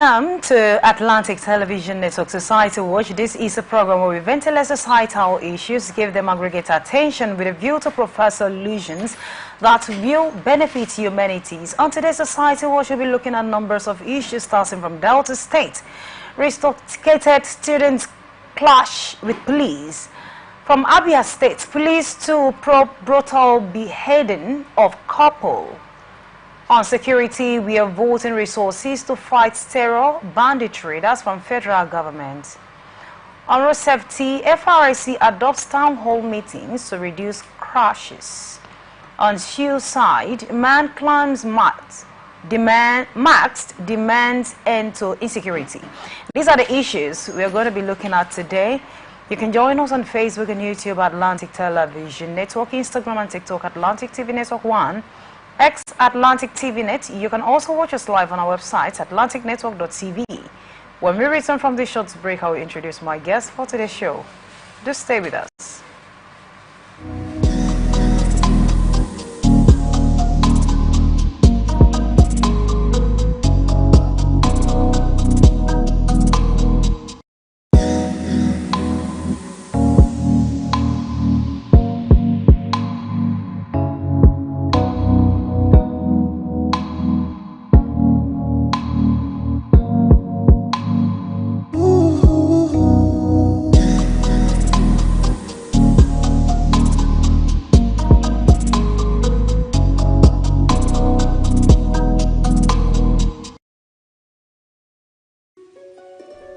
To Atlantic Television Network Society Watch. This is a program where we ventilate societal issues, give them aggregate attention with a view to provide solutions that will benefit humanities. On today's Society Watch, we'll be looking at numbers of issues starting from Delta State. Restorated students clash with police. From Abia State, police to brutal beheading of couple. On security, we are voting resources to fight terror, banditry. That's from federal government. On road safety, FRIC adopts town hall meetings to reduce crashes. On suicide, man climbs max demands end to insecurity. These are the issues we are going to be looking at today. You can join us on Facebook and YouTube at Atlantic Television Network, Instagram and TikTok at Atlantic TV Network 1. X Atlantic TV Net. You can also watch us live on our website, atlanticnetwork.tv. When we return from this short break, I will introduce my guest for today's show. Do stay with us.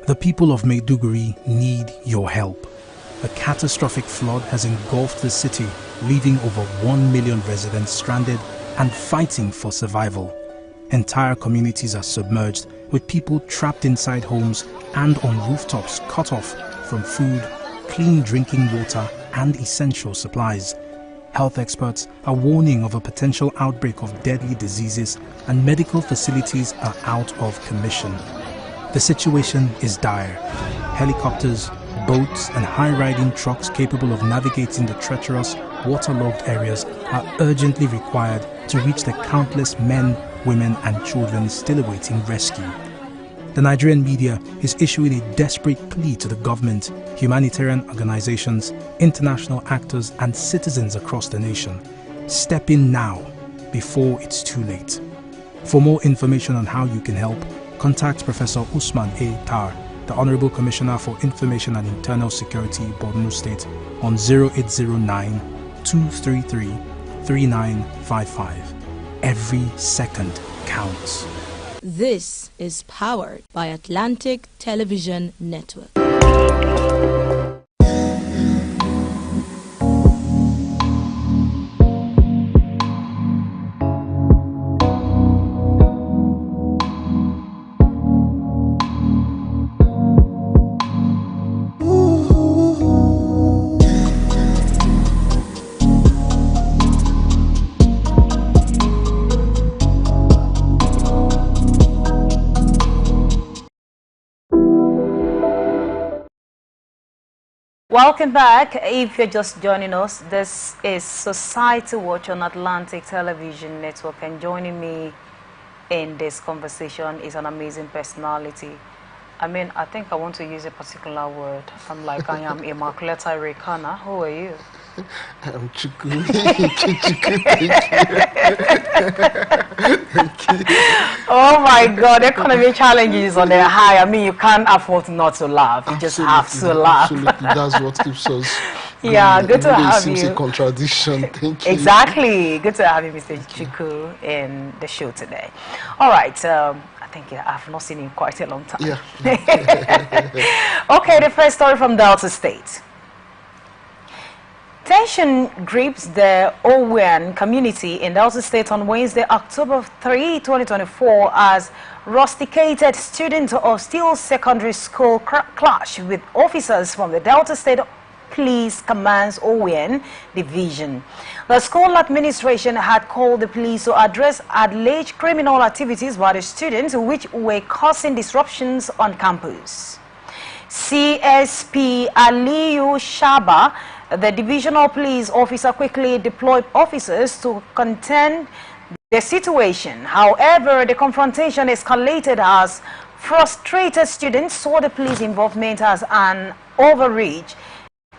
The people of Maiduguri need your help. A catastrophic flood has engulfed the city, leaving over 1 million residents stranded and fighting for survival. Entire communities are submerged, with people trapped inside homes and on rooftops cut off from food, clean drinking water and essential supplies. Health experts are warning of a potential outbreak of deadly diseases, and medical facilities are out of commission. The situation is dire. Helicopters, boats and high-riding trucks capable of navigating the treacherous, waterlogged areas are urgently required to reach the countless men, women and children still awaiting rescue. The Nigerian media is issuing a desperate plea to the government, humanitarian organizations, international actors and citizens across the nation. Step in now, before it's too late. For more information on how you can help, contact Professor Usman A. Tar, the Honorable Commissioner for Information and Internal Security, Borno State, on 0809-233-3955. Every second counts. This is powered by Atlantic Television Network. Welcome back. If you're just joining us, this is Society Watch on Atlantic Television Network, and joining me in this conversation is an amazing personality. I mean, I think I want to use a particular word. I'm like, I am Immaculate Rekana. Who are you? I'm Chuku. Thank you. Oh my God, economy challenges on their high. I mean, you can't afford not to laugh. You just have to laugh. Absolutely, that's what keeps us. Yeah, good to have you. It seems a contradiction. Thank you. Exactly. Good to have you, Mr. Chuku, in the show today. All right. I think I've not seen you in quite a long time. Yeah. Okay, the first story from Delta State. Tension grips the Owen community in Delta State on Wednesday, October 3, 2024, as rusticated students of Steele Secondary School clash with officers from the Delta State Police Command's Owen Division. The school administration had called the police to address alleged criminal activities by the students, which were causing disruptions on campus. CSP Aliyu Shaba, the divisional police officer, quickly deployed officers to contain the situation. However, the confrontation escalated as Frustrated students saw the police involvement as an overreach.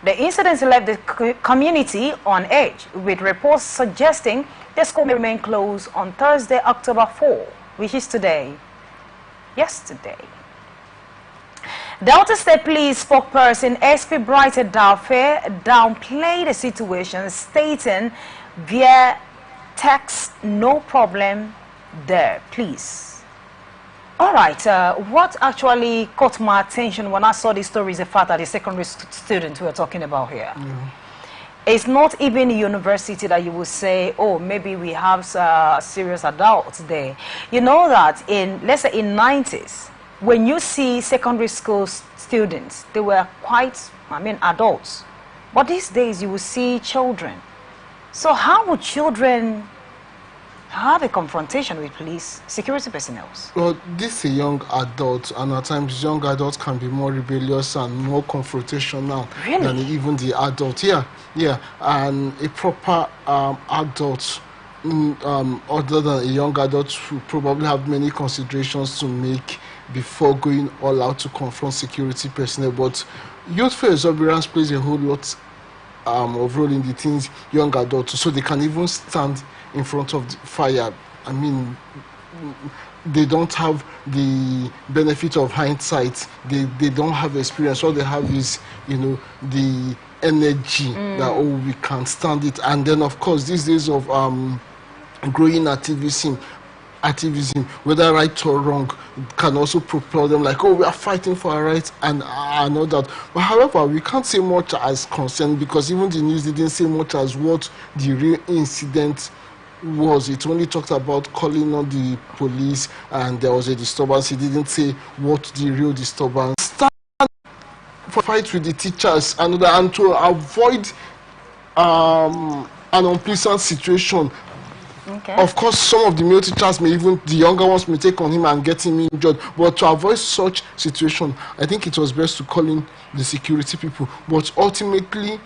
The incident left the community on edge, with reports suggesting the school may remain closed on Thursday, October 4, which is today. Yesterday. Delta State Police spokesperson SP Bright Edafe downplayed the situation, stating via text, no problem there, please. All right, what actually caught my attention when I saw this story is the fact that the secondary student we're talking about here. It's not even a university that you would say, oh, maybe we have serious adults there. You know that in, let's say in 90s, when you see secondary school students, they were quite, adults. But these days you will see children. So how would children have a confrontation with police, security personnel? Well, this is a young adult, and at times young adults can be more rebellious and more confrontational than even the adult. Yeah, and a proper adult, other than a young adult, will probably have many considerations to make before going all out to confront security personnel. But youthful exuberance plays a whole lot of role in the things young adults, so they can even stand in front of the fire. They don't have the benefit of hindsight. They don't have experience. All they have is, the energy that, oh, we can stand it. And then, of course, these days of growing activism, whether right or wrong, can also propel them like, oh, we are fighting for our rights and all that. But however, we can't say much as concerned, because even the news didn't say much as what the real incident was. It only talked about calling on the police and there was a disturbance. It didn't say what the real disturbance. Stand for fight with the teachers and to avoid an unpleasant situation. Okay. Of course, some of the male teachers may even, the younger ones may take on him and get him injured. But to avoid such situation, I think it was best to call in the security people. But ultimately,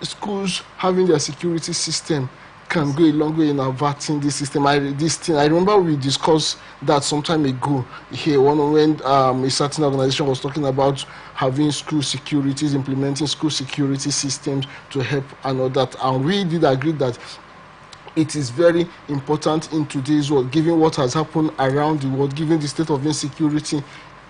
schools having their security system can go a long way in averting this system. I remember we discussed that some time ago here when a certain organization was talking about having school securities, implementing school security systems to help and all that. And we did agree that it is very important in today's world, given what has happened around the world, given the state of insecurity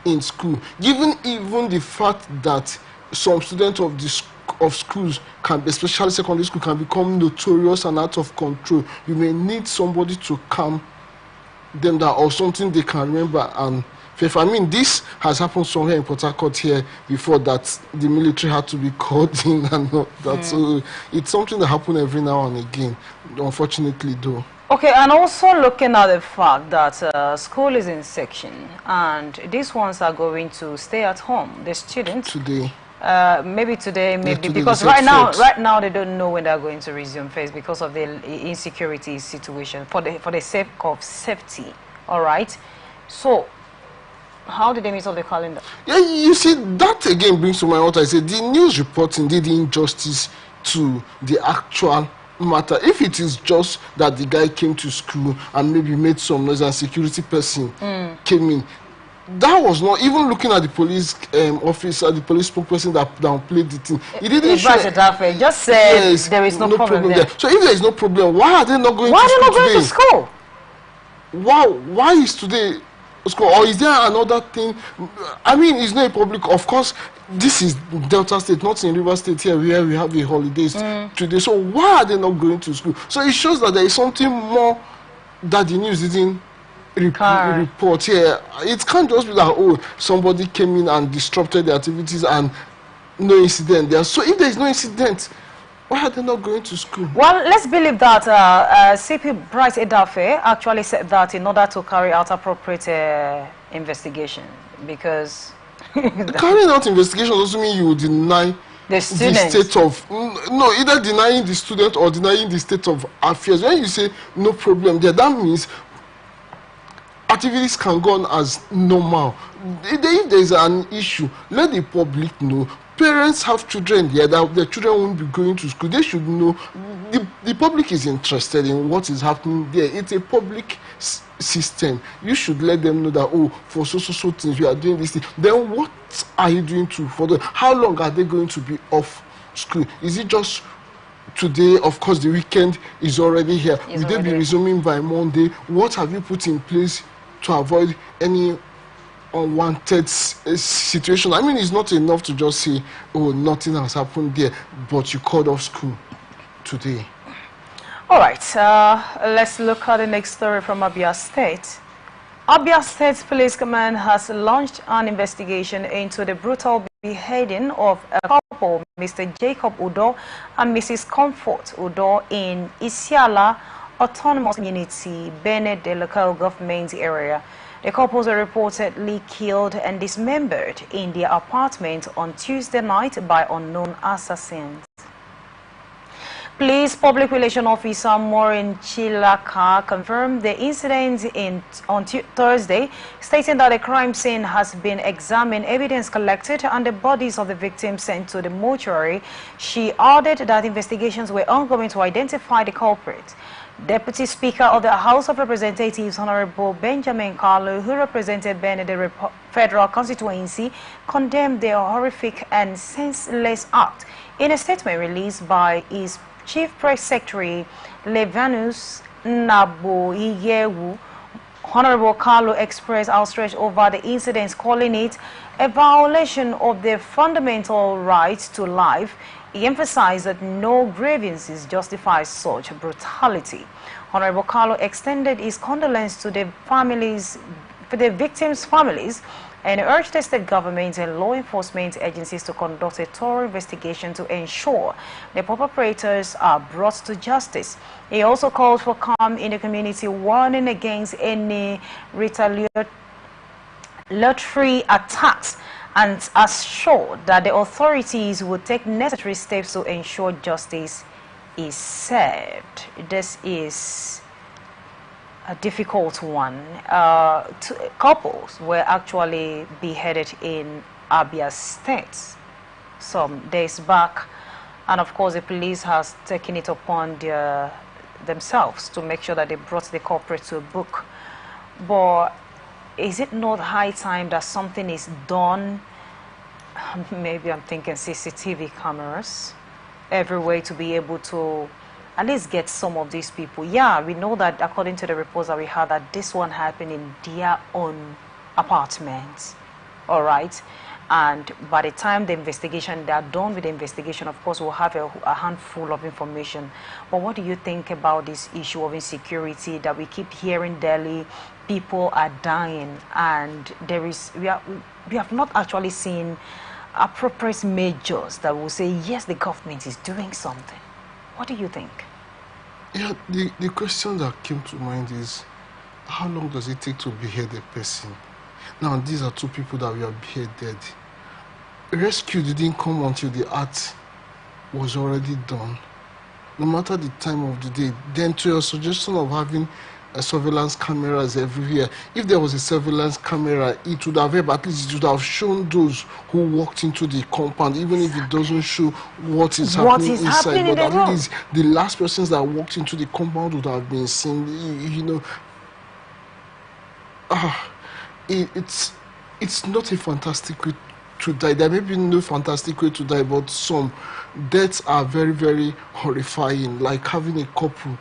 in school, given even the fact that some students of schools, especially secondary school, can become notorious and out of control. You may need somebody to calm them down or something they can remember. And this has happened somewhere in Port Harcourt here before, that the military had to be called in and all that. So it's something that happens every now and again, unfortunately, though. Okay, and also looking at the fact that school is in section and these ones are going to stay at home, the students. Today. Maybe today, maybe today, because right now they don't know when they're going to resume phase because of the insecurity situation, for the sake of safety. All right. So how did they miss off the calendar? Yeah, you see, that again brings to mind what I said. The news reporting did injustice to the actual matter. If it is just that the guy came to school and maybe made some noise and security person came in, that was not, even looking at the police officer, the police spokesperson that downplayed the thing. He didn't show it. Just said there is no problem there. So if there is no problem, why are they not going to school? Why is today school? Or is there another thing? It's not a public, of course. This is Delta State, not in River State here where we have the holidays today. So why are they not going to school? So it shows that there is something more that the news didn't report here. It can't just be that, oh, somebody came in and disrupted the activities and no incident there. So if there is no incident, why are they not going to school? Well, let's believe that CP Bright Edafe actually said that in order to carry out appropriate investigation, because carrying out investigation doesn't mean you deny the state of, no, either denying the student or denying the state of affairs. When you say no problem there, that means activities can go on as normal. If there is an issue, let the public know. Parents have children here that their children won't be going to school. They should know. the public is interested in what is happening there. It's a public system. You should let them know that, oh, for so things we are doing this thing. Then what are you doing to for them? How long are they going to be off school? Is it just today? Of course, the weekend is already here. Will they be resuming by Monday? What have you put in place to avoid any unwanted situation? I mean, it's not enough to just say, oh, nothing has happened there, but you called off school today. All right, let's look at the next story from Abia State. Abia State Police Command has launched an investigation into the brutal beheading of a couple, Mr. Jacob Udo and Mrs. Comfort Udo, in Isiala Autonomous Community, Bene de local government area. The couples were reportedly killed and dismembered in their apartment on Tuesday night by unknown assassins. Police Public Relations Officer Maureen Chilaka confirmed the incident on Thursday, stating that the crime scene has been examined, evidence collected, and the bodies of the victims sent to the mortuary. She added that investigations were ongoing to identify the culprit. Deputy Speaker of the House of Representatives, Honorable Benjamin Kalu, who represented Benedict Federal Constituency, condemned the horrific and senseless act. In a statement released by his Chief Press Secretary Levanus Naboiyewu, Honorable Carlo expressed outrage over the incidents, calling it a violation of the fundamental right to life. He emphasized that no grievances justify such brutality. Honorable Carlo extended his condolence to the families, for the victims' families, and urged the state government and law enforcement agencies to conduct a thorough investigation to ensure the perpetrators are brought to justice. He also called for calm in the community, warning against any retaliatory attacks, and assured that the authorities would take necessary steps to ensure justice is served. This is a difficult one. Couples were actually beheaded in Abia State some days back, and of course the police has taken it upon themselves to make sure that they brought the culprit to book. But is it not high time that something is done? Maybe I'm thinking CCTV cameras everywhere to be able to at least get some of these people. Yeah, we know that according to the reports that we had, that this one happened in their own apartment. All right. And by the time the investigation, they are done with the investigation, of course, we'll have a handful of information. But what do you think about this issue of insecurity that we keep hearing daily? People are dying, and we have not actually seen appropriate measures that will say, yes, the government is doing something. What do you think? Yeah, the question that came to mind is, how long does it take to behead a person? Now, these are two people that were beheaded. Rescue didn't come until the act was already done. No matter the time of the day. Then to your suggestion of having surveillance cameras everywhere, if there was a surveillance camera, it would have helped. At least it would have shown those who walked into the compound, even if it doesn't show what is happening inside. But at least the last persons that walked into the compound would have been seen. You know, it's not a fantastic way to die. There may be no fantastic way to die, but some deaths are very, very horrifying, like having a couple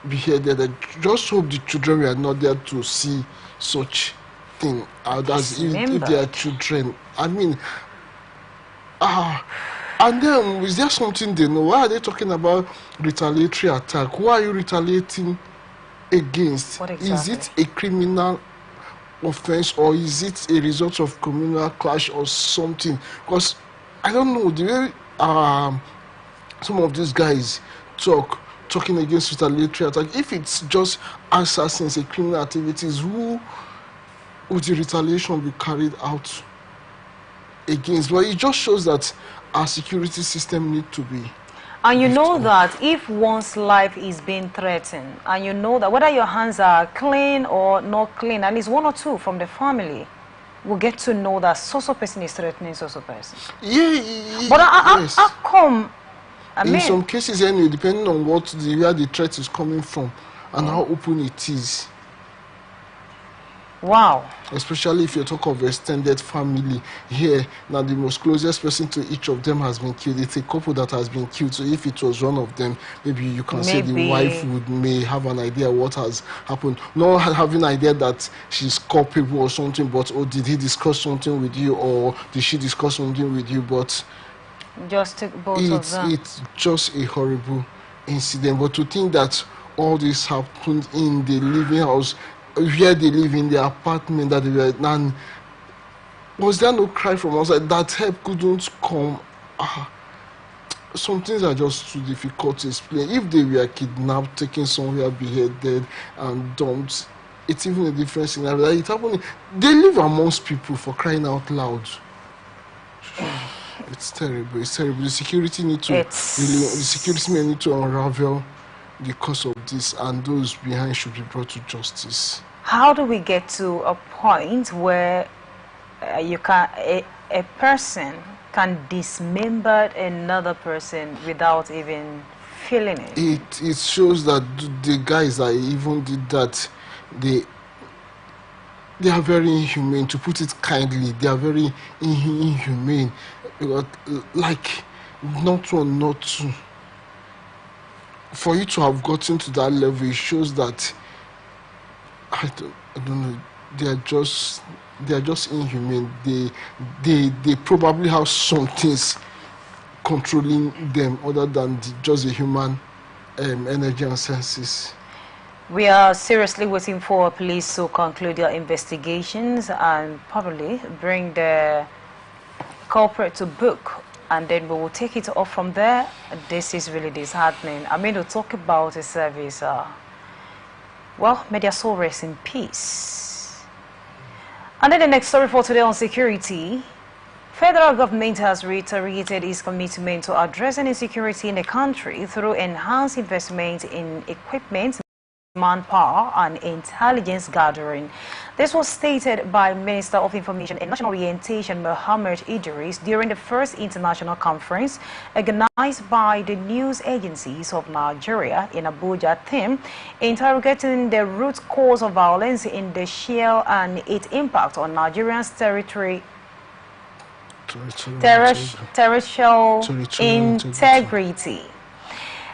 beheaded. I just hope the children were not there to see such thing, as if they are children. I mean, and then is there something they know? Why are they talking about retaliatory attack? Who are you retaliating against? What exactly? Is it a criminal offense, or is it a result of communal clash or something? Because I don't know, the way some of these guys talking against retaliatory attack, if it's just assassins and criminal activities, who would the retaliation be carried out against? Well, it just shows that our security system need to be. And you know that if one's life is being threatened, and you know that whether your hands are clean or not clean, at least one or two from the family will get to know that so-so person is threatening so-so person. Yeah, but how come In some cases, anyway, depending on where the threat is coming from and how open it is. Wow. Especially if you talk of extended family here, now the most closest person to each of them has been killed. It's a couple that has been killed. So if it was one of them, maybe you can say the wife may have an idea what has happened. Not having an idea that she's culpable or something, but did he discuss something with you, or did she discuss something with you? But just both of them. It's just a horrible incident. But to think that all this happened in the living house, where they live, in the apartment that they were, and was there no cry from outside that help couldn't come? Some things are just too difficult to explain. If they were kidnapped, taken somewhere, beheaded and dumped, it's even a different scenario. Like it happened, they live amongst people, for crying out loud. It's terrible. It's terrible. The security men need to unravel the cause of this, and those behind should be brought to justice. How do we get to a point where a person can dismember another person without even feeling it? It shows that the guys that even did that, they are very inhumane. To put it kindly, they are very inhumane. Like, not one, not two. For you to have gotten to that level, it shows that I don't know. They are just inhumane. They probably have some things controlling them other than just the human energy and senses. We are seriously waiting for police to conclude their investigations and probably bring the culprit to book, and then we will take it off from there. This is really disheartening. I mean, to talk about a service, well, may their soul rest in peace. And then the next story for today on security. Federal government has reiterated its commitment to addressing insecurity in the country through enhanced investment in equipment, manpower and intelligence gathering. This was stated by Minister of Information and National Orientation Mohammed Idris during the first international conference organized by the news agencies of Nigeria in Abuja, theme interrogating the root cause of violence in the Shale and its impact on Nigeria's territorial integrity.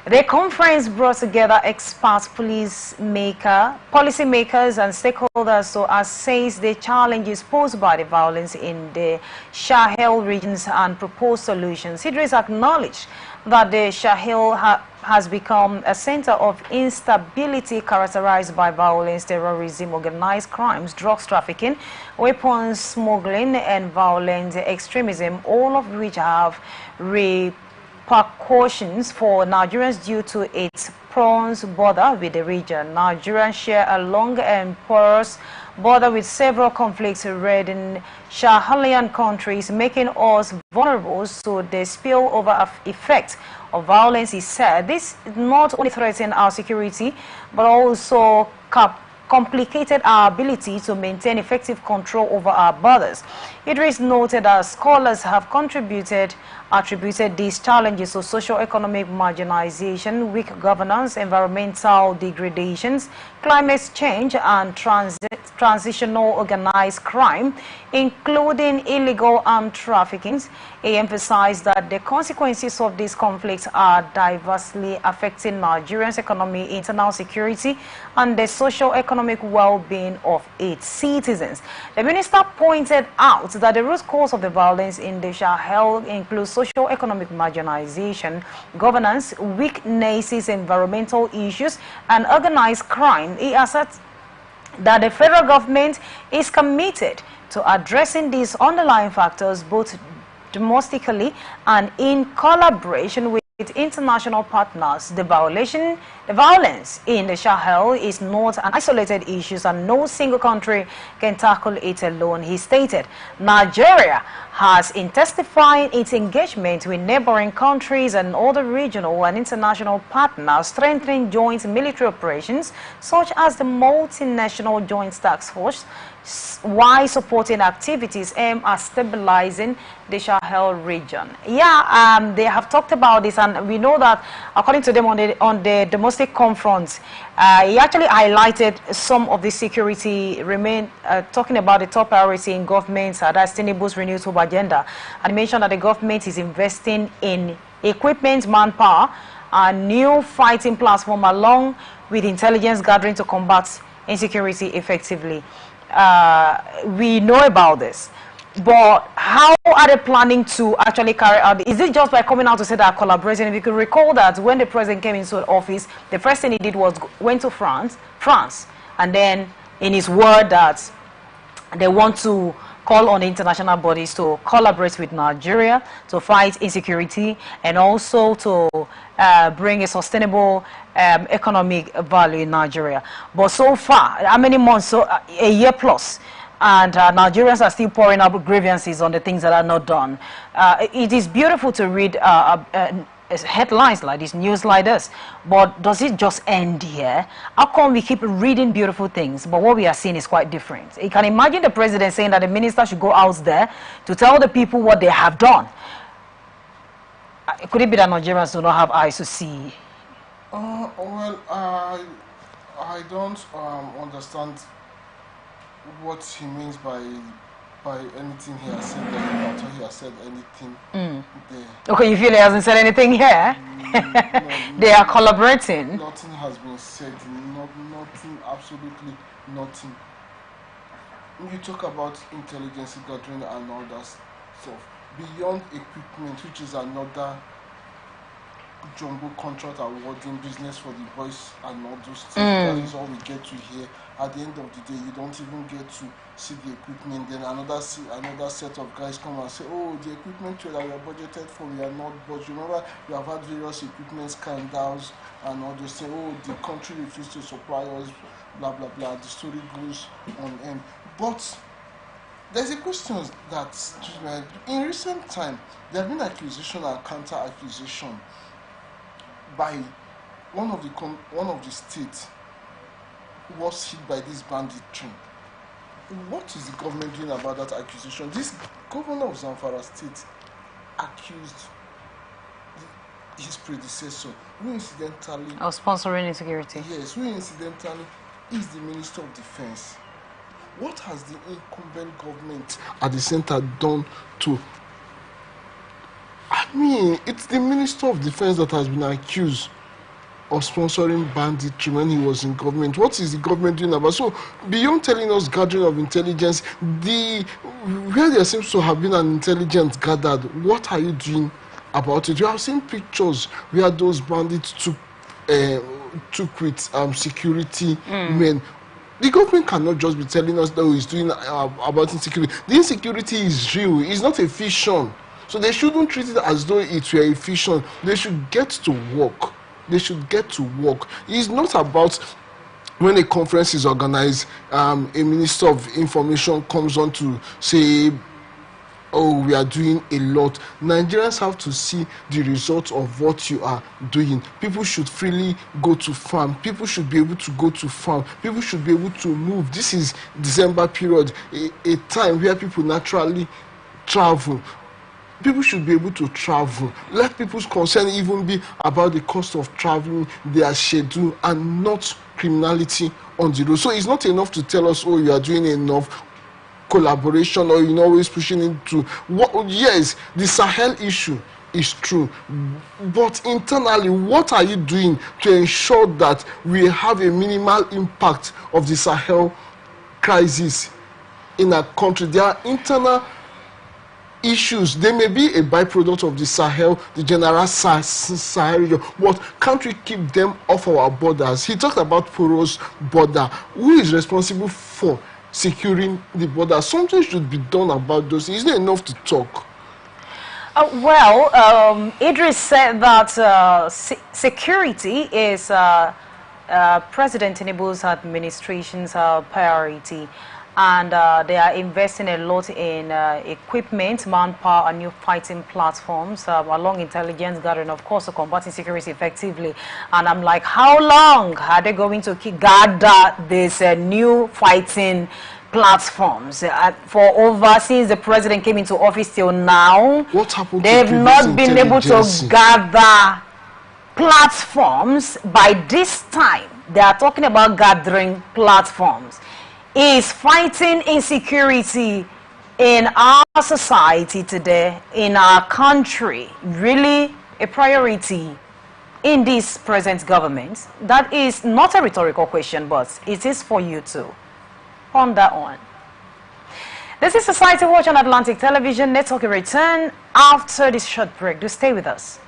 The conference brought together experts, policymakers and stakeholders to assess the challenges posed by the violence in the Sahel regions and propose solutions. Idris acknowledged that the Sahel has become a center of instability characterized by violence, terrorism, organized crimes, drugs trafficking, weapons smuggling and violent extremism, all of which have repercussions for Nigerians due to its porous border with the region. Nigerians share a long and porous border with several conflicts in Sahelian countries, making us vulnerable to the spillover effect of violence, he said. This not only threatens our security, but also complicated our ability to maintain effective control over our borders. Idris noted that scholars have attributed these challenges to socio-economic marginalization, weak governance, environmental degradations, climate change, and transitional organized crime, including illegal armed trafficking. He emphasized that the consequences of these conflicts are diversely affecting Nigeria's economy, internal security, and the socio-economic well-being of its citizens. The minister pointed out that the root cause of the violence in the Sahel includes socio-economic marginalization, governance, weaknesses, environmental issues, and organized crime. He asserts that the federal government is committed to addressing these underlying factors both domestically and in collaboration with international partners. The violence in the Sahel is not an isolated issue, and no single country can tackle it alone, he stated. Nigeria has intensified its engagement with neighboring countries and other regional and international partners, strengthening joint military operations such as the multinational Joint Task Force, while supporting activities aimed at stabilizing the Sahel region. Yeah, they have talked about this, and we know that according to them on the domestic conference, he actually highlighted some of the security talking about the top priority in government, that's Tinubu's renewed hope agenda, and mentioned that the government is investing in equipment, manpower, and new fighting platform along with intelligence gathering to combat insecurity effectively. We know about this, but how are they planning to actually carry out? Is it just by coming out to say that collaborating? If you could recall that when the president came into office, the first thing he did was went to France, and then in his word that they want to call on the international bodies to collaborate with Nigeria to fight insecurity and also to bring a sustainable economic value in Nigeria. But so far, how many months? So a year plus. And Nigerians are still pouring up grievances on the things that are not done. It is beautiful to read headlines like this, news like this, but does it just end here? How come we keep reading beautiful things, but what we are seeing is quite different? You can imagine the president saying that the minister should go out there to tell the people what they have done. Could it be that Nigerians do not have eyes to see? Well, I don't understand what he means by anything he has said there, after he has said anything there. Okay, you feel he hasn't said anything here? No, they are collaborating. Nothing has been said, nothing, absolutely nothing. When you talk about intelligence gathering and all that stuff, beyond equipment, which is another jumbo contract awarding business for the boys and all those things, that is all we get to hear. At the end of the day, you don't even get to see the equipment. Then another set of guys come and say, oh, the equipment that we are budgeted for, we are not budgeted. Remember, we have had various equipment scandals and all those things. Oh, the country refused to supply us, blah, blah, blah. The story goes on end. But there's a question that, in recent time, there have been accusation and counter-accusation by one of the states was hit by this banditry. What is the government doing about that accusation? This governor of Zamfara State accused his predecessor, who incidentally... Of sponsoring insecurity. Yes, who incidentally is the Minister of Defense. What has the incumbent government at the center done to... I mean, it's the Minister of Defense that has been accused of sponsoring banditry when he was in government. What is the government doing about? So, beyond telling us gathering of intelligence, where there seems to have been an intelligence gathered, what are you doing about it? You have seen pictures where those bandits took with security men. The government cannot just be telling us that he's doing about insecurity. The insecurity is real. It's not a fiction. So they shouldn't treat it as though it were a fiction. They should get to work. They should get to work. It's not about when a conference is organized, a minister of information comes on to say, oh, we are doing a lot. Nigerians have to see the results of what you are doing. People should freely go to farm. People should be able to go to farm. People should be able to move. This is December period, a time where people naturally travel. People should be able to travel. Let people's concern even be about the cost of traveling, their schedule, and not criminality on the road. So it's not enough to tell us, oh, you are doing enough collaboration, or you're always pushing into what. Yes, the Sahel issue is true, but internally, what are you doing to ensure that we have a minimal impact of the Sahel crisis in our country? There are internal issues. They may be a byproduct of the Sahel, the general Sahel region, but can't we keep them off our borders? He talked about porous border. Who is responsible for securing the border? Something should be done about those. It's not enough to talk. Idris said that security is President Tinubu's administration's priority. and they are investing a lot in equipment, manpower, and new fighting platforms along intelligence gathering, of course, to combat insecurity effectively. And I'm like, how long are they going to gather this new fighting platforms for over since the president came into office till now? What happened? They've not been able to gather platforms. By this time, they are talking about gathering platforms. Is fighting insecurity in our society today, in our country, really a priority in this present government? That is not a rhetorical question, but it is for you to ponder on. This is Society Watch on Atlantic Television Network. A return after this short break. Do stay with us.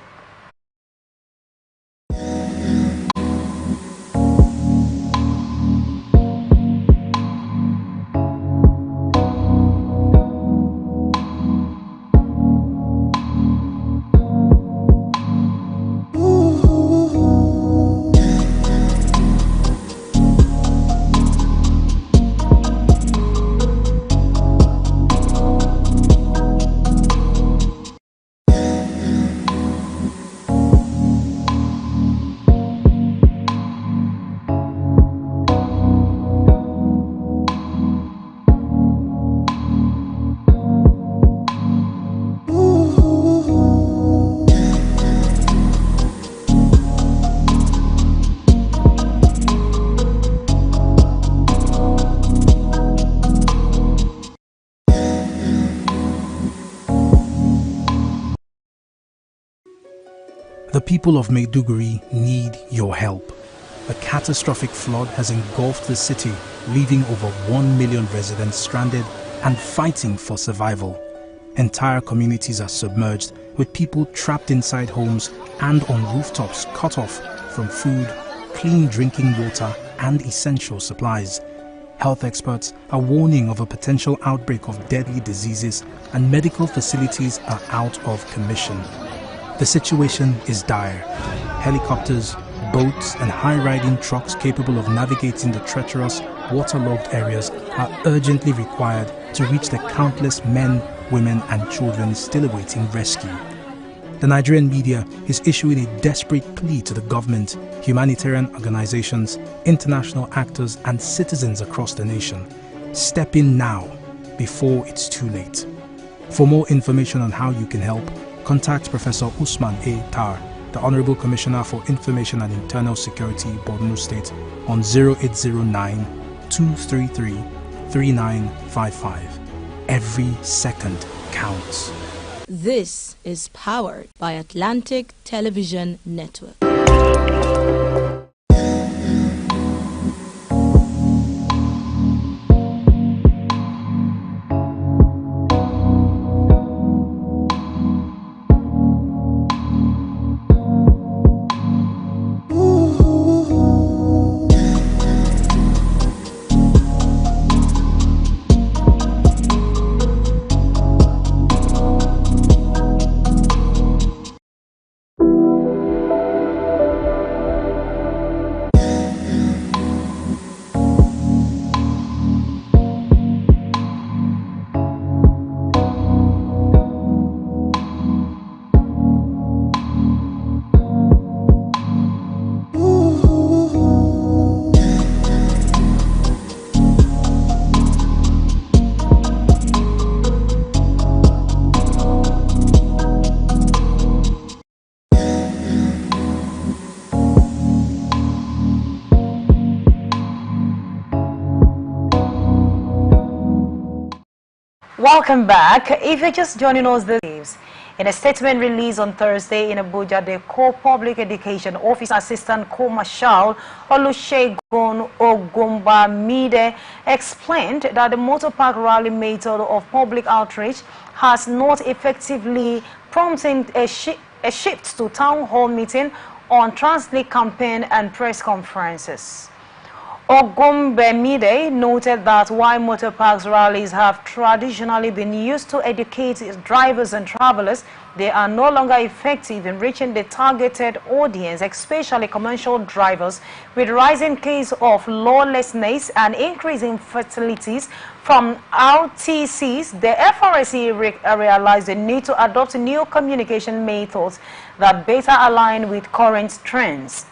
The people of Maiduguri need your help. A catastrophic flood has engulfed the city, leaving over 1 million residents stranded and fighting for survival. Entire communities are submerged, with people trapped inside homes and on rooftops cut off from food, clean drinking water and essential supplies. Health experts are warning of a potential outbreak of deadly diseases, and medical facilities are out of commission. The situation is dire. Helicopters, boats and high-riding trucks capable of navigating the treacherous, waterlogged areas are urgently required to reach the countless men, women and children still awaiting rescue. The Nigerian media is issuing a desperate plea to the government, humanitarian organizations, international actors and citizens across the nation. Step in now, before it's too late. For more information on how you can help, contact Professor Usman A. Tar, the Honorable Commissioner for Information and Internal Security, Borno State, on 0809-233-3955. Every second counts. This is powered by Atlantic Television Network. Welcome back. If you're just joining us, in a statement released on Thursday in Abuja, the Co-Public Education Office Assistant Co-Marshal Olusegun Ogunbamide explained that the motor park rally method of public outreach has not effectively prompted a shift to town hall meeting on Transnet campaign and press conferences. Ogumbemide noted that while motor parks rallies have traditionally been used to educate drivers and travelers, they are no longer effective in reaching the targeted audience, especially commercial drivers, with rising case of lawlessness and increasing fatalities from RTCs. The FRSC realized the need to adopt new communication methods that better align with current trends.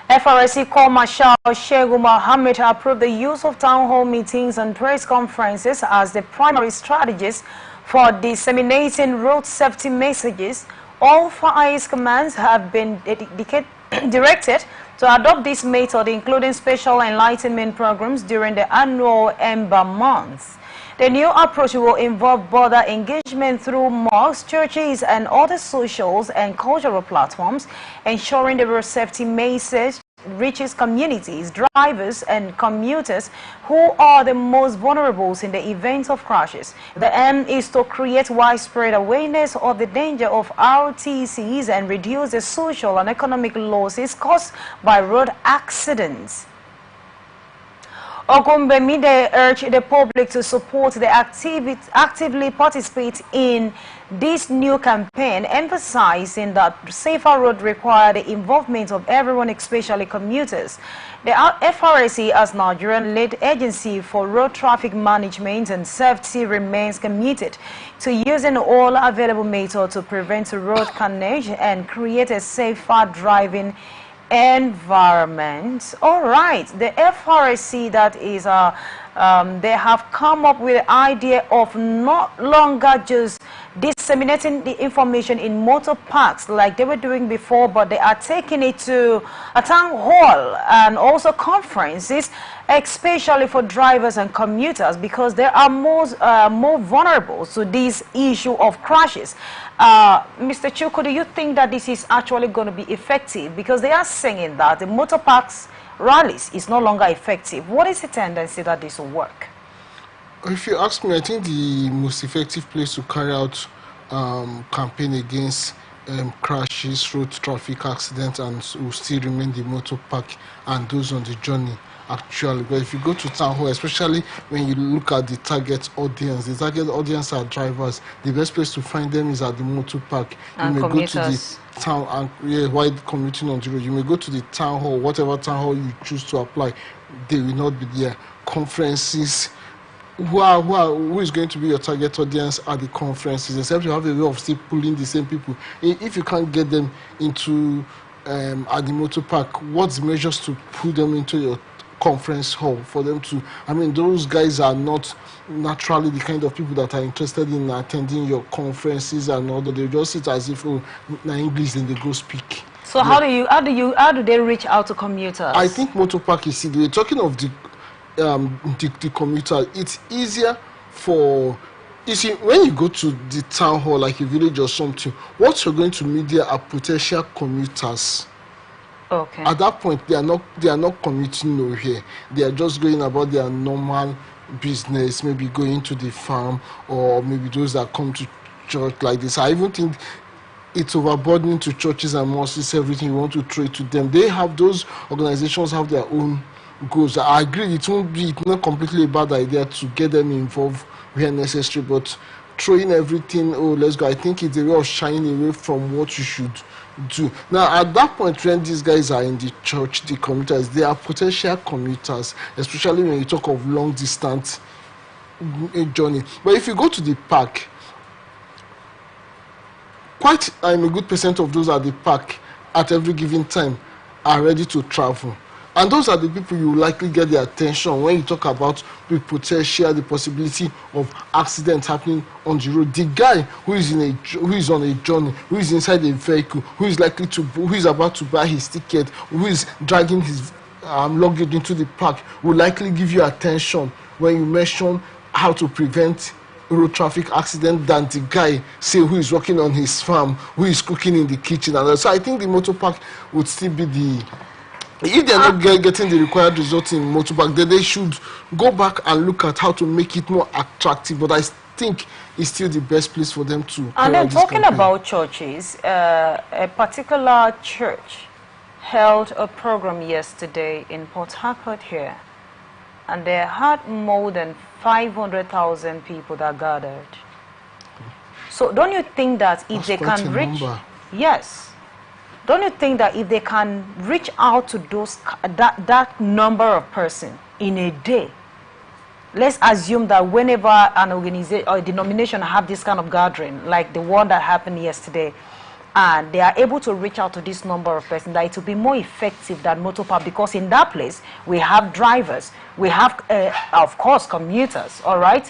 FRSC Co-Marshal Shehu Mohammed approved the use of town hall meetings and press conferences as the primary strategies for disseminating road safety messages. All fire commands have been directed to adopt this method, including special enlightenment programs during the annual Ember month. The new approach will involve broader engagement through mosques, churches, and other socials and cultural platforms, ensuring the road safety message reaches communities, drivers, and commuters who are the most vulnerable in the event of crashes. The aim is to create widespread awareness of the danger of RTCs and reduce the social and economic losses caused by road accidents. Ogumbemide urged the public to support the actively participate in this new campaign, emphasizing that safer roads require the involvement of everyone, especially commuters. The FRSC, as Nigerian-led agency for road traffic management and safety, remains committed to using all available methods to prevent road carnage and create a safer driving environment. All right, the FRSC, that is they have come up with the idea of no longer just disseminating the information in motor parks like they were doing before, but they are taking it to a town hall and also conferences, especially for drivers and commuters, because they are more vulnerable to this issue of crashes. Mr. Chuku, do you think that this is actually going to be effective? Because they are saying that the motor parks rallies is no longer effective. What is the tendency that this will work? If you ask me, I think the most effective place to carry out campaign against crashes, road traffic accidents, and will still remain the motor park and those on the journey, actually. But if you go to town hall, especially when you look at the target audience are drivers. The best place to find them is at the motor park. And you may commuters. go to the town and wide commuting on the road. You may go to the town hall, whatever town hall you choose to apply, they will not be there. Conferences, who is going to be your target audience at the conferences, except you have a way of still pulling the same people. If you can't get them into at the motor park, what's the measures to pull them into your conference hall for them to, I mean, those guys are not naturally the kind of people that are interested in attending your conferences and all that. They just sit as if, oh, na English, and they go speak. So how do they reach out to commuters? I think motor park is, we're talking of the commuter. It's easier for, you see, when you go to the town hall, like a village or something, what you're going to meet there are potential commuters. Okay. At that point, they are not commuting nowhere. They are just going about their normal business, maybe going to the farm, or maybe those that come to church like this. I even think it's overburdening to churches and mosques, everything you want to throw it to them. They have, those organizations have their own goals. I agree, it's not completely a bad idea to get them involved where necessary, but throwing everything, oh, let's go, I think it's a way of shying away from what you should do. Now, at that point, when these guys are in the church, the commuters, they are potential commuters, especially when you talk of long distance journey. But if you go to the park, quite a good percent of those at the park at every given time are ready to travel. And those are the people you will likely get their attention when you talk about the potential, the possibility of accidents happening on the road. The guy who is on a journey, who is inside a vehicle, who is about to buy his ticket, who is dragging his luggage into the park, will likely give you attention when you mention how to prevent road traffic accident than the guy, say, who is working on his farm, who is cooking in the kitchen. And so I think the motor park would still be the, if they're not getting the required results in motor park, then they should go back and look at how to make it more attractive. But I think it's still the best place for them to. And then talking about churches, a particular church held a program yesterday in Port Harcourt here, and they had more than 500,000 people that gathered. So don't you think that if they can reach, yes, don't you think that if they can reach out to those that number of persons in a day, let's assume that whenever an organization or a denomination have this kind of gathering, like the one that happened yesterday, and they are able to reach out to this number of persons, that it will be more effective than motorpark, because in that place we have drivers, we have of course commuters, all right?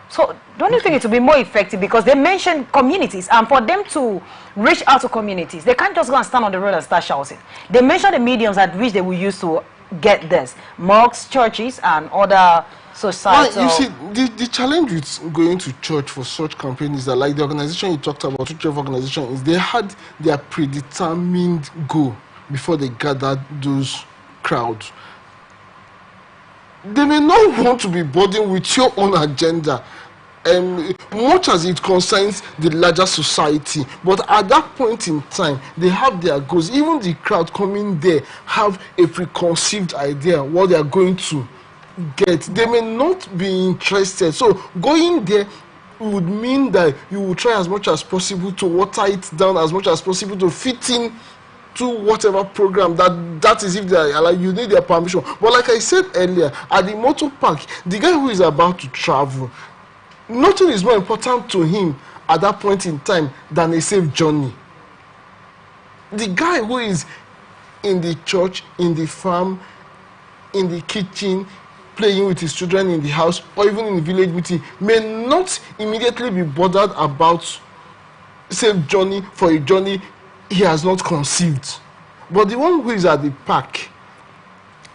So don't you think it will be more effective, because they mentioned communities, and for them to reach out to communities, they can't just go and stand on the road and start shouting. They mentioned the mediums at which they will use to get this, mosques, churches, and other societal. You see, the challenge with going to church for such campaigns is that, like the organization you talked about, which organization is, they had their predetermined goal before they gathered those crowds. They may not want to be burdened with your own agenda, much as it concerns the larger society, but at that point in time they have their goals. Even the crowd coming there have a preconceived idea what they are going to get. They may not be interested, so going there would mean that you will try as much as possible to water it down as much as possible to fit in to whatever program that is, if they are allowed, you need their permission. But like I said earlier, at the motor park, the guy who is about to travel, nothing is more important to him at that point in time than a safe journey. The guy who is in the church, in the farm, in the kitchen, playing with his children in the house, or even in the village meeting, may not immediately be bothered about safe journey for a journey he has not conceived. But the one who is at the park,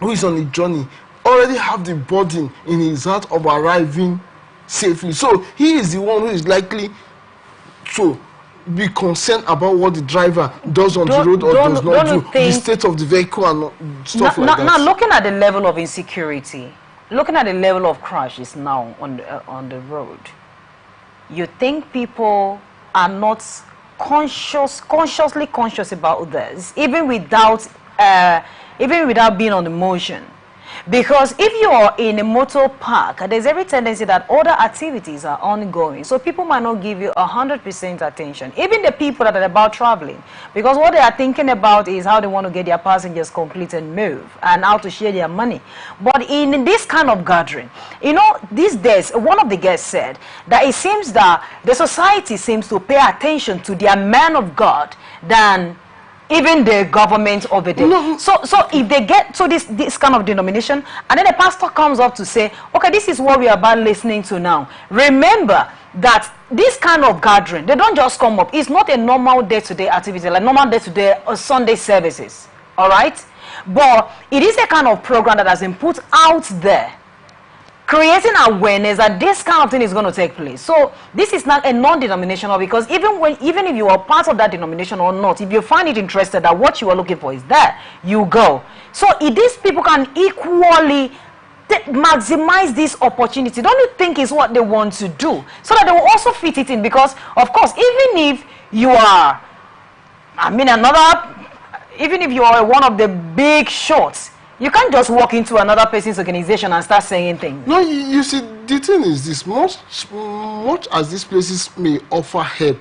who is on the journey, already have the burden in his heart of arriving safely. So he is the one who is likely to be concerned about what the driver does on the road or does not do, the state of the vehicle and stuff like that. Now, looking at the level of insecurity, looking at the level of crashes now on the road, you think people are not consciously conscious about this, even without being on the motion? Because if you are in a motor park, there's every tendency that other activities are ongoing, so people might not give you 100% attention, even the people that are about traveling, because what they are thinking about is how they want to get their passengers complete and move, and how to share their money. But in this kind of gathering, you know, these days, one of the guests said that it seems that the society seems to pay attention to their man of God than even the government over there. No. So if they get to this kind of denomination, and then the pastor comes up to say, okay, this is what we are about listening to now. Remember that this kind of gathering, they don't just come up. It's not a normal day-to-day activity, like normal day-to-day or Sunday services, all right? But it is a kind of program that has been put out there, creating awareness that this kind of thing is going to take place. So this is not a non-denominational, because even if you are part of that denomination or not, if you find it interested that what you are looking for is there, you go. So if these people can equally maximize this opportunity, don't you think is what they want to do, so that they will also fit it in? Because of course, even if you are, even if you are one of the big shots, you can't just walk into another person's organization and start saying things. No, you see, the thing is this, much as these places may offer help,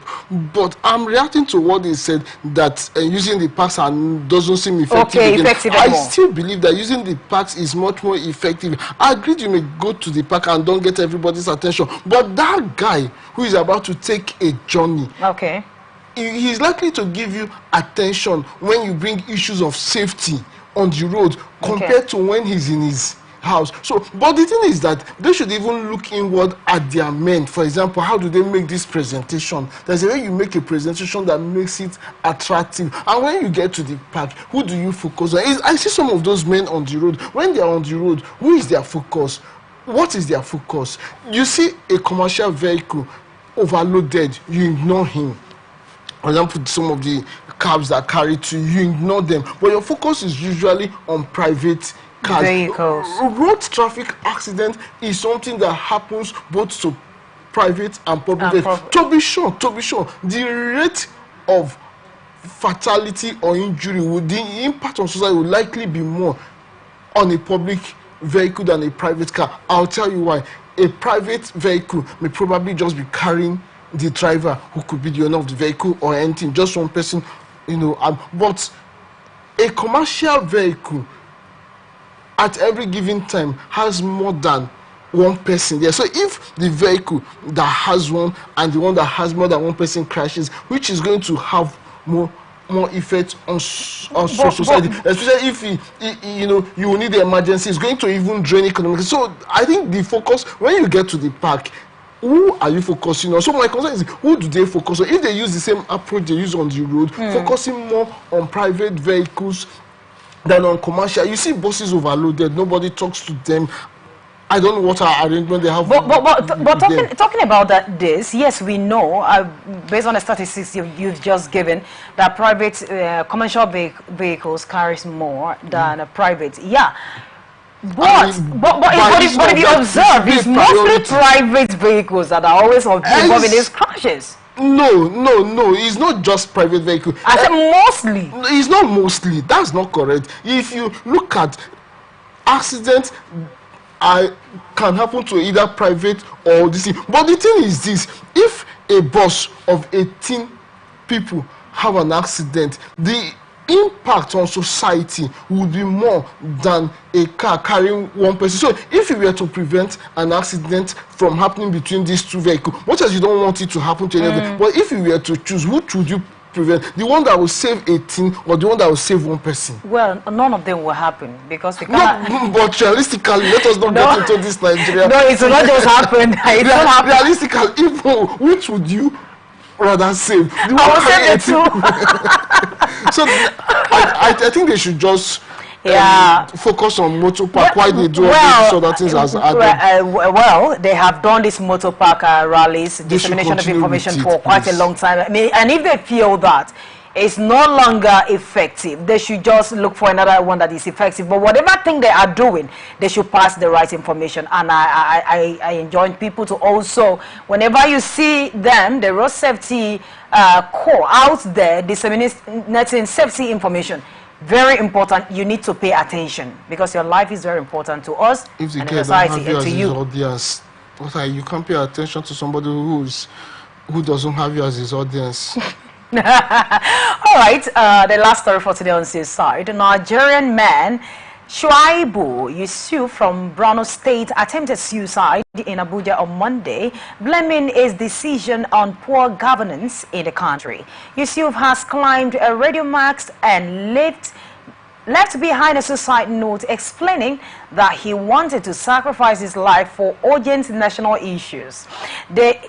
but I'm reacting to what they said, that using the parks doesn't seem effective. Okay, effective I still believe that using the parks is much more effective. I agree you may go to the park and don't get everybody's attention, but that guy who is about to take a journey, okay, he's likely to give you attention when you bring issues of safety on the road compared to when he's in his house. So, but the thing is that they should even look inward at their men. For example, how do they make this presentation? There's a way you make a presentation that makes it attractive. And when you get to the park, who do you focus on? I see some of those men on the road. When they are on the road, who is their focus? What is their focus? You see a commercial vehicle overloaded, you ignore him. For example, some of the cabs that carry to you, ignore them, but your focus is usually on private cars. Vehicles. Road traffic accident is something that happens both to private and public. To be sure, the rate of fatality or injury, the impact on society would likely be more on a public vehicle than a private car. I'll tell you why. A private vehicle may probably just be carrying the driver, who could be the owner of the vehicle, or anything, just one person, but a commercial vehicle at every given time has more than one person there. So if the vehicle that has one and the one that has more than one person crashes, which is going to have more effect on society, especially if you will need the emergency, it's going to even drain economically. So I think the focus, when you get to the park, who are you focusing on? So my concern is, who do they focus on? If they use the same approach they use on the road, focusing more on private vehicles than on commercial. You see buses overloaded, nobody talks to them. I don't know what arrangement they have. But talking about this, yes, we know, based on the statistics you've just given, that private commercial vehicles carries more than a private. Yeah. But if you observe, it's mostly private vehicles that are always involved in these crashes. No, it's not just private vehicle. I said mostly. It's not mostly. That's not correct. If you look at accidents, can happen to either private or this thing. But the thing is this: if a bus of 18 people have an accident, the impact on society would be more than a car carrying one person. So if you were to prevent an accident from happening between these two vehicles, much as you don't want it to happen to anyone, but if you were to choose, which would you prevent? The one that will save 18 or the one that will save one person? Well, none of them will happen, because they can't. No, but realistically, let us not get into this Nigeria. No, it will not just happen. It won't happen. Realistically, which would you rather save? I will save the two. So I think they should just focus on motor park. Why they do all these other things as well, they have done this motor park rallies, dissemination of information for quite a long time. I mean, and if they feel that it's no longer effective, they should just look for another one that is effective. But whatever thing they are doing, they should pass the right information. And I enjoin people to also, whenever you see them, the road safety corps out there disseminating safety information, very important. You need to pay attention, because your life is very important to us and the society and to you. Audience, you can't pay attention to somebody who doesn't have you as his audience. All right, the last story for today on this side. A Nigerian man, Shuaibu Yusuf from Borno State, attempted suicide in Abuja on Monday, blaming his decision on poor governance in the country. Yusuf has climbed a radio mast and left behind a suicide note explaining that he wanted to sacrifice his life for urgent national issues.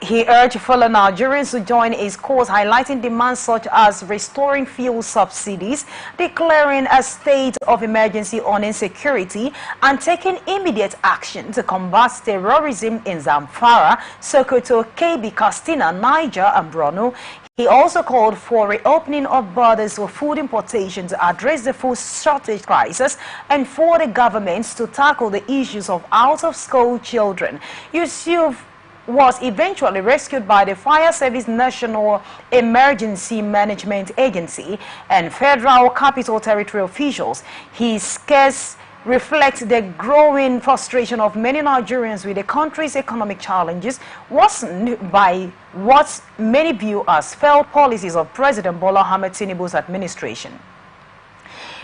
He urged fellow Nigerians to join his cause, highlighting demands such as restoring fuel subsidies, declaring a state of emergency on insecurity, and taking immediate action to combat terrorism in Zamfara, Sokoto, Kebbi, Katsina, Niger, and Borno. He also called for reopening of borders for food importation to address the food shortage crisis and for the governments to tackle the issues of out-of-school children. Yusuf was eventually rescued by the Fire Service National Emergency Management Agency and Federal Capital Territory officials. His case reflects the growing frustration of many Nigerians with the country's economic challenges, worsened by what many view as failed policies of President Bola Ahmed Tinubu's administration.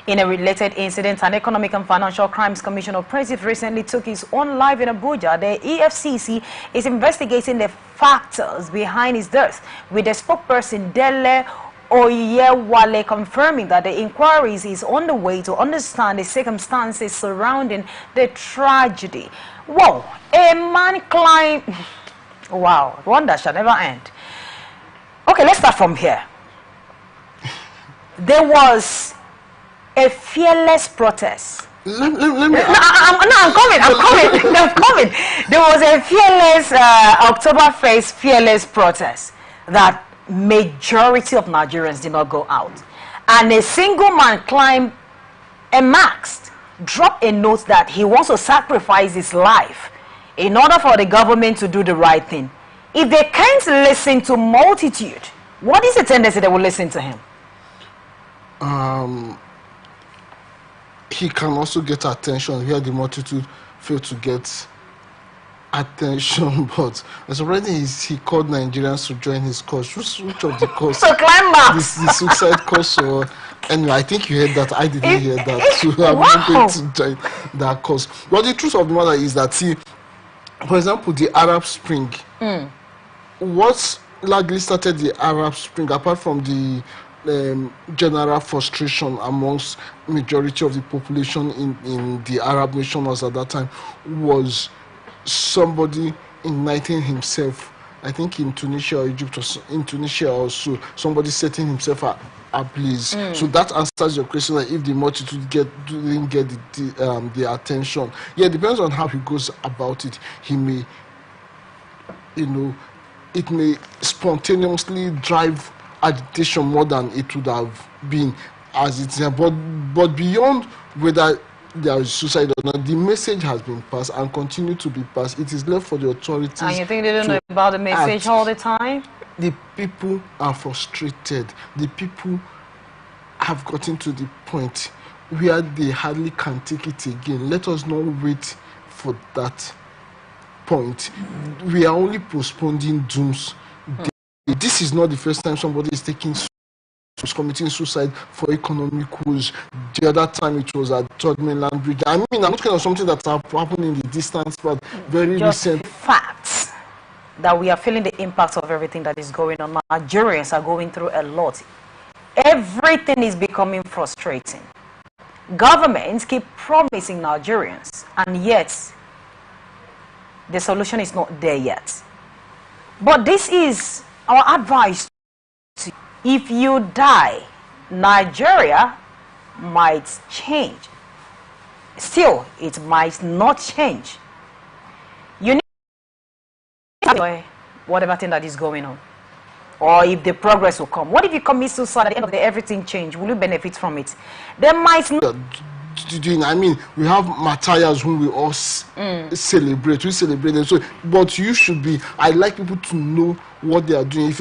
In a related incident, an Economic and Financial Crimes Commission operative recently took his own life in Abuja. The EFCC is investigating the factors behind his death, with the spokesperson Dele Oyewale confirming that the inquiries is on the way to understand the circumstances surrounding the tragedy. Whoa, a man climbed... Wow, one that shall never end. Okay, let's start from here. There was a fearless protest. I'm coming. There was a fearless Oktoberfest fearless protest that majority of Nigerians did not go out, and a single man climbed a mast, dropped a note that he wants to sacrifice his life in order for the government to do the right thing. If they can't listen to multitude, what is the tendency they will listen to him? he can also get attention where the multitude fail to get attention. But already he called Nigerians to join his cause. Which of the cause? So climb back. The suicide cause. Or anyway, I think you heard that. I didn't hear that. So I'm wow. not going to join that cause. But the truth of the matter is that, see, for example, the Arab Spring. What largely started the Arab Spring, apart from the general frustration amongst majority of the population in the Arab nation was at that time, was somebody igniting himself. I think in Tunisia or Egypt, or in Tunisia also, somebody setting himself ablaze. So that answers your question, that if the multitude didn't get the attention. Yeah, it depends on how he goes about it. He may, it may spontaneously drive agitation more than it would have been as it's here. But beyond whether there is suicide or not, the message has been passed and continue to be passed. It is left for the authorities. And you think they don't know about the message all the time? The people are frustrated. The people have gotten to the point where they hardly can take it again. Let us not wait for that point. We are only postponing dooms. This is not the first time somebody is committing suicide for economic woes. The other time it was at Third Mainland Bridge. I mean, I'm not kind of something that's happened in the distance, but very recent. Facts that we are feeling the impact of everything that is going on. Nigerians are going through a lot. Everything is becoming frustrating. Governments keep promising Nigerians, and yet the solution is not there yet. But this is our advice to you. If you die, Nigeria might change. Still, it might not change. You need to enjoy whatever thing that is going on. Or if the progress will come. What if you commit suicide at the end of the day, everything change? Will you benefit from it? There might not. I mean, we have martyrs whom we all celebrate. We celebrate them. So, but you should be. I like people to know what they are doing. If